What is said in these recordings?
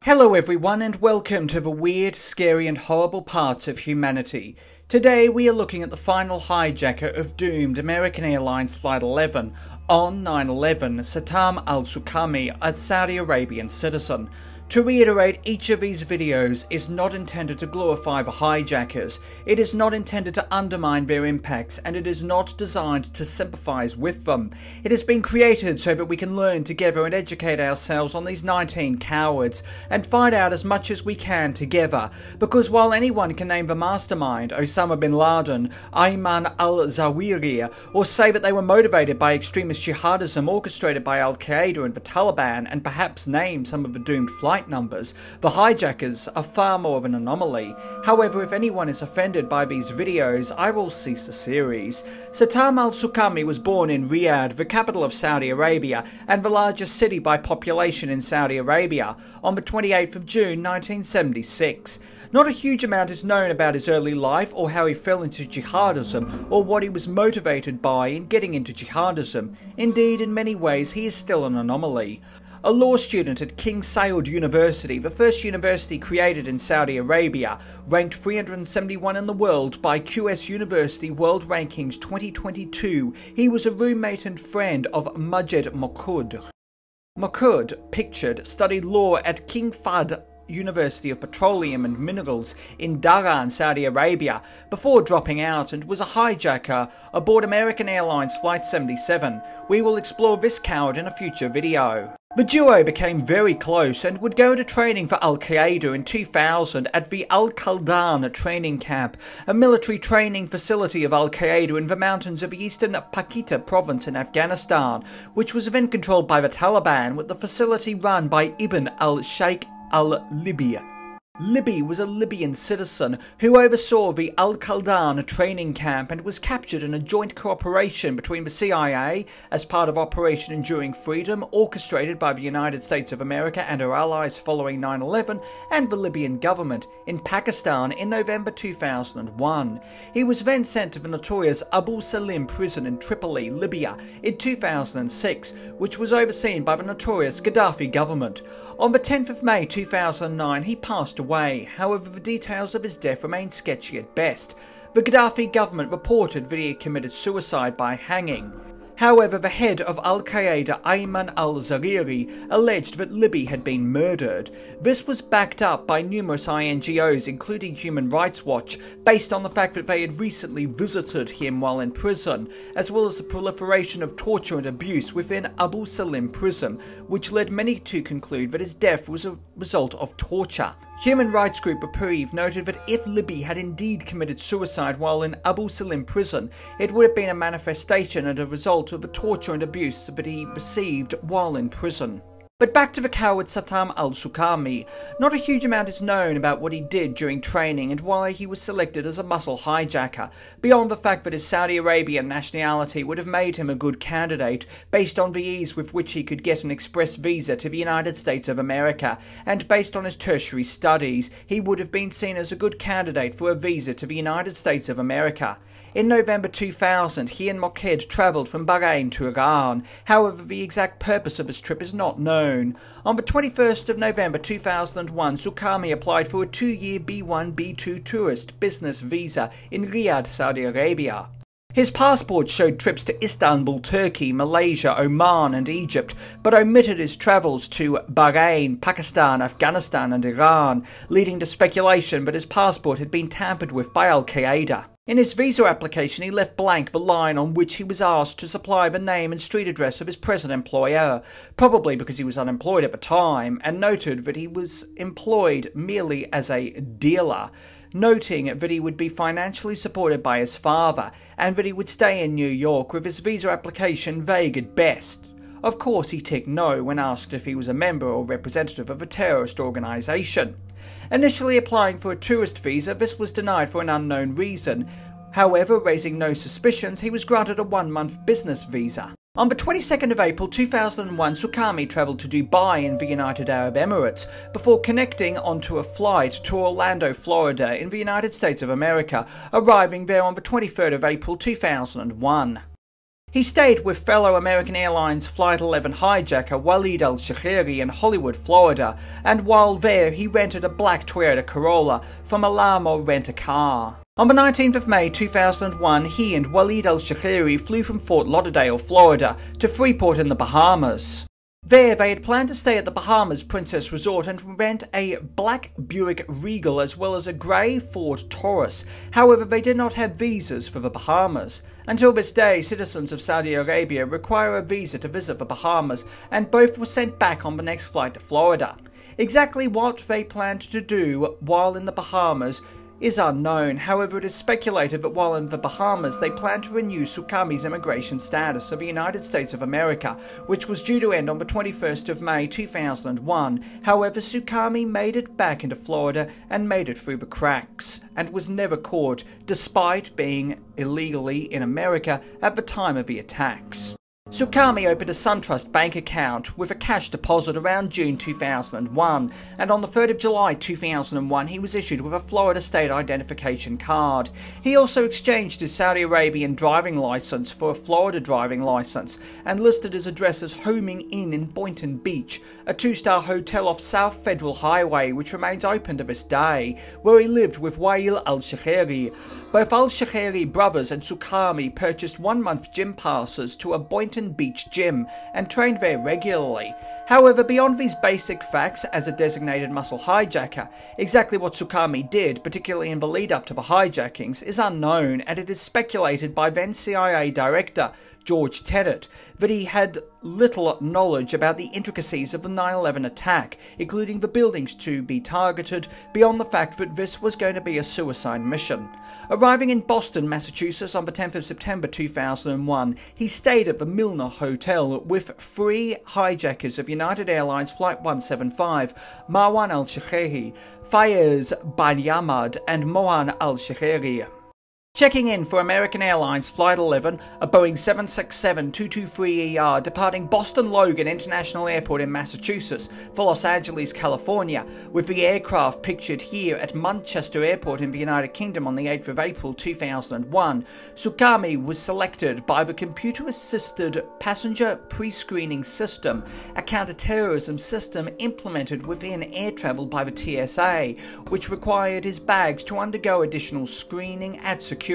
Hello everyone and welcome to the weird, scary and horrible parts of humanity. Today we are looking at the final hijacker of doomed American Airlines Flight 11 on 9/11, Satam al-Suqami, a Saudi Arabian citizen. To reiterate, each of these videos is not intended to glorify the hijackers, it is not intended to undermine their impacts, and it is not designed to sympathise with them. It has been created so that we can learn together and educate ourselves on these 19 cowards, and find out as much as we can together, because while anyone can name the mastermind, Osama bin Laden, Ayman al-Zawahiri, or say that they were motivated by extremist jihadism orchestrated by al-Qaeda and the Taliban, and perhaps name some of the doomed flight numbers, the hijackers are far more of an anomaly. However, if anyone is offended by these videos, I will cease the series. Satam al-Suqami was born in Riyadh, the capital of Saudi Arabia, and the largest city by population in Saudi Arabia, on the 28th of June 1976. Not a huge amount is known about his early life, or how he fell into jihadism, or what he was motivated by in getting into jihadism. Indeed, in many ways, he is still an anomaly. A law student at King Saud University, the first university created in Saudi Arabia, ranked 371 in the world by QS University World Rankings 2022, he was a roommate and friend of Majid Mokud. Mokud, pictured, studied law at King Fahd University of Petroleum and Minerals in Dhahran, Saudi Arabia, before dropping out, and was a hijacker aboard American Airlines Flight 77. We will explore this coward in a future video. The duo became very close and would go to training for al-Qaeda in 2000 at the Al-Qaldan training camp, a military training facility of al-Qaeda in the mountains of eastern Pakita province in Afghanistan, which was then controlled by the Taliban, with the facility run by Ibn al-Sheikh al-Libya. Libby was a Libyan citizen who oversaw the Al-Qaldan training camp and was captured in a joint cooperation between the CIA as part of Operation Enduring Freedom, orchestrated by the United States of America and her allies following 9/11, and the Libyan government in Pakistan in November 2001. He was then sent to the notorious Abu Salim prison in Tripoli, Libya in 2006, which was overseen by the notorious Gaddafi government. On the 10th of May 2009, he passed away. However, the details of his death remain sketchy at best. The Gaddafi government reported that he had committed suicide by hanging. However, the head of al-Qaeda, Ayman al-Zawahiri, alleged that Libby had been murdered. This was backed up by numerous NGOs, including Human Rights Watch, based on the fact that they had recently visited him while in prison, as well as the proliferation of torture and abuse within Abu Salim prison, which led many to conclude that his death was a result of torture. Human rights group Reprieve noted that if Libby had indeed committed suicide while in Abu Salim prison, it would have been a manifestation and a result of the torture and abuse that he received while in prison. But back to the coward Satam al-Suqami. Not a huge amount is known about what he did during training and why he was selected as a muscle hijacker, beyond the fact that his Saudi Arabian nationality would have made him a good candidate, based on the ease with which he could get an express visa to the United States of America, and based on his tertiary studies, he would have been seen as a good candidate for a visa to the United States of America. In November 2000, he and Mokud travelled from Bahrain to Iran. However, the exact purpose of his trip is not known. On the 21st of November 2001, Suqami applied for a 2-year B1-B2 tourist business visa in Riyadh, Saudi Arabia. His passport showed trips to Istanbul, Turkey, Malaysia, Oman and Egypt, but omitted his travels to Bahrain, Pakistan, Afghanistan and Iran, leading to speculation that his passport had been tampered with by al-Qaeda. In his visa application, he left blank the line on which he was asked to supply the name and street address of his present employer, probably because he was unemployed at the time, and noted that he was employed merely as a dealer, noting that he would be financially supported by his father, and that he would stay in New York, with his visa application vague at best. Of course, he ticked no when asked if he was a member or representative of a terrorist organisation. Initially applying for a tourist visa, this was denied for an unknown reason. However, raising no suspicions, he was granted a 1-month business visa. On the 22nd of April 2001, Suqami travelled to Dubai in the United Arab Emirates, before connecting onto a flight to Orlando, Florida in the United States of America, arriving there on the 23rd of April 2001. He stayed with fellow American Airlines Flight 11 hijacker Walid al-Shehri in Hollywood, Florida, and while there he rented a black Toyota Corolla from Alamo Rent-A-Car. On the 19th of May 2001, he and Walid al-Shehri flew from Fort Lauderdale, Florida, to Freeport in the Bahamas. There, they had planned to stay at the Bahamas Princess Resort and rent a black Buick Regal as well as a grey Ford Taurus. However, they did not have visas for the Bahamas. Until this day, citizens of Saudi Arabia require a visa to visit the Bahamas, and both were sent back on the next flight to Florida. Exactly what they planned to do while in the Bahamas is unknown. However, it is speculated that while in the Bahamas they plan to renew Suqami's immigration status of the United States of America, which was due to end on the 21st of May 2001. However, Suqami made it back into Florida and made it through the cracks, and was never caught, despite being illegally in America at the time of the attacks. Suqami opened a SunTrust bank account with a cash deposit around June 2001, and on the 3rd of July 2001 he was issued with a Florida state identification card. He also exchanged his Saudi Arabian driving license for a Florida driving license, and listed his address as Homing Inn in Boynton Beach, a 2-star hotel off South Federal Highway which remains open to this day, where he lived with Wael al-Shehri. Both al-Shehri brothers and Suqami purchased 1-month gym passes to a Boynton Beach gym and trained there regularly. However, beyond these basic facts as a designated muscle hijacker, exactly what Suqami did, particularly in the lead up to the hijackings, is unknown, and it is speculated by then CIA Director George Tenet that he had little knowledge about the intricacies of the 9/11 attack, including the buildings to be targeted, beyond the fact that this was going to be a suicide mission. Arriving in Boston, Massachusetts on the 10th of September 2001, he stayed at the Milner Hotel with 3 hijackers of United Airlines Flight 175, Marwan al-Shehhi, Fayez Banyamad, and Mohan al-Shehri. Checking in for American Airlines Flight 11, a Boeing 767-223ER departing Boston Logan International Airport in Massachusetts for Los Angeles, California, with the aircraft pictured here at Manchester Airport in the United Kingdom on the 8th of April 2001, Suqami was selected by the computer-assisted passenger pre-screening system, a counter-terrorism system implemented within air travel by the TSA, which required his bags to undergo additional screening at security.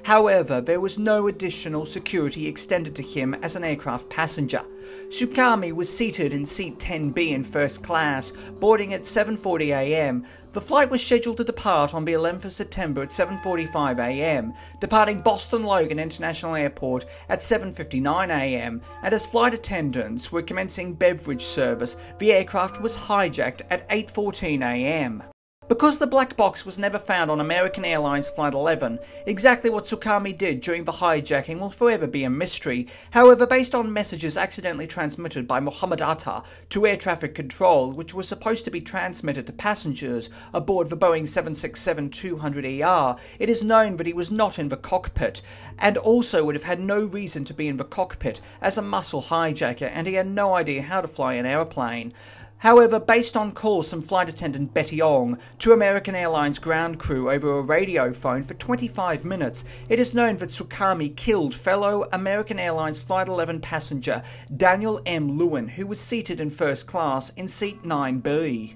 However, there was no additional security extended to him as an aircraft passenger. Suqami was seated in seat 10B in first class, boarding at 7:40 a.m. The flight was scheduled to depart on the 11th of September at 7:45 a.m., departing Boston Logan International Airport at 7:59 a.m., and as flight attendants were commencing beverage service, the aircraft was hijacked at 8:14 a.m. Because the black box was never found on American Airlines Flight 11, exactly what Suqami did during the hijacking will forever be a mystery. However, based on messages accidentally transmitted by Mohammed Atta to air traffic control, which was supposed to be transmitted to passengers aboard the Boeing 767-200ER, it is known that he was not in the cockpit, and also would have had no reason to be in the cockpit as a muscle hijacker, and he had no idea how to fly an aeroplane. However, based on calls from flight attendant Betty Ong to American Airlines ground crew over a radio phone for 25 minutes, it is known that Suqami killed fellow American Airlines Flight 11 passenger Daniel M. Lewin, who was seated in first class in seat 9B.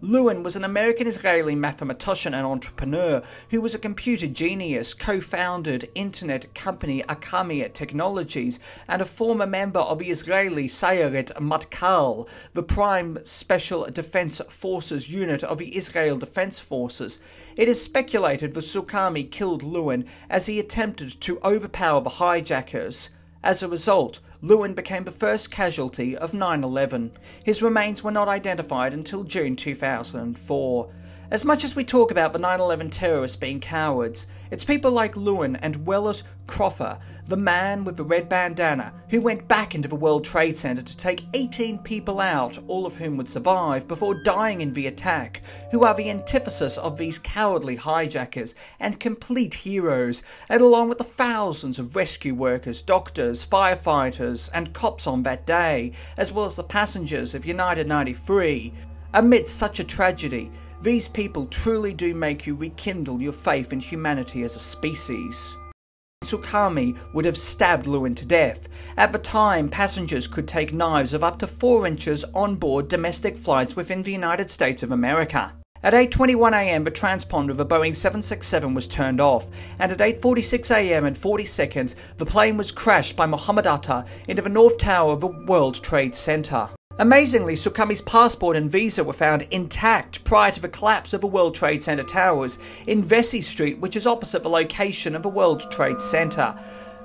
Lewin was an American-Israeli mathematician and entrepreneur who was a computer genius, co-founded internet company Akami Technologies, and a former member of the Israeli Sayeret Matkal, the prime special defense forces unit of the Israel Defense Forces. It is speculated that Suqami killed Lewin as he attempted to overpower the hijackers. As a result, Lewin became the first casualty of 9/11. His remains were not identified until June 2004. As much as we talk about the 9/11 terrorists being cowards, it's people like Lewin and Welles Croffer, the man with the red bandana, who went back into the World Trade Center to take 18 people out, all of whom would survive, before dying in the attack, who are the antithesis of these cowardly hijackers and complete heroes, and along with the thousands of rescue workers, doctors, firefighters, and cops on that day, as well as the passengers of United 93. Amidst such a tragedy, these people truly do make you rekindle your faith in humanity as a species. al-Suqami would have stabbed Lewin to death. At the time, passengers could take knives of up to 4 inches on board domestic flights within the United States of America. At 8:21 am, the transponder of a Boeing 767 was turned off, and at 8:46 am and 40 seconds, the plane was crashed by Mohammed Atta into the North Tower of the World Trade Center. Amazingly, Suqami's passport and visa were found intact prior to the collapse of the World Trade Center towers in Vesey Street, which is opposite the location of the World Trade Center.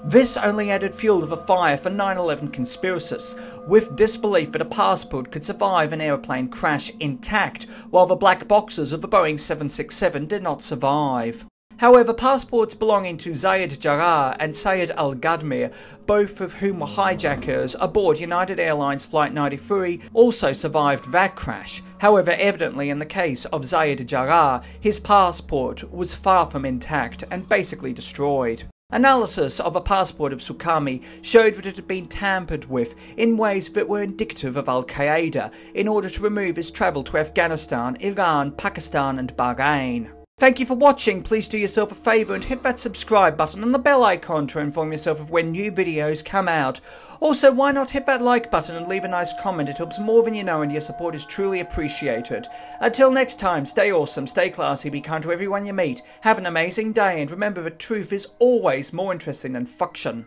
This only added fuel to the fire for 9/11 conspiracists, with disbelief that a passport could survive an aeroplane crash intact, while the black boxes of the Boeing 767 did not survive. However, passports belonging to Zayed Jarrah and Sayed al-Gadmir, both of whom were hijackers aboard United Airlines Flight 93, also survived that crash. However, evidently in the case of Zayed Jarrah, his passport was far from intact and basically destroyed. Analysis of a passport of Suqami showed that it had been tampered with in ways that were indicative of al-Qaeda in order to remove his travel to Afghanistan, Iran, Pakistan and Bahrain. Thank you for watching. Please do yourself a favour and hit that subscribe button and the bell icon to inform yourself of when new videos come out. Also, why not hit that like button and leave a nice comment? It helps more than you know and your support is truly appreciated. Until next time, stay awesome, stay classy, be kind to everyone you meet, have an amazing day, and remember that truth is always more interesting than fiction.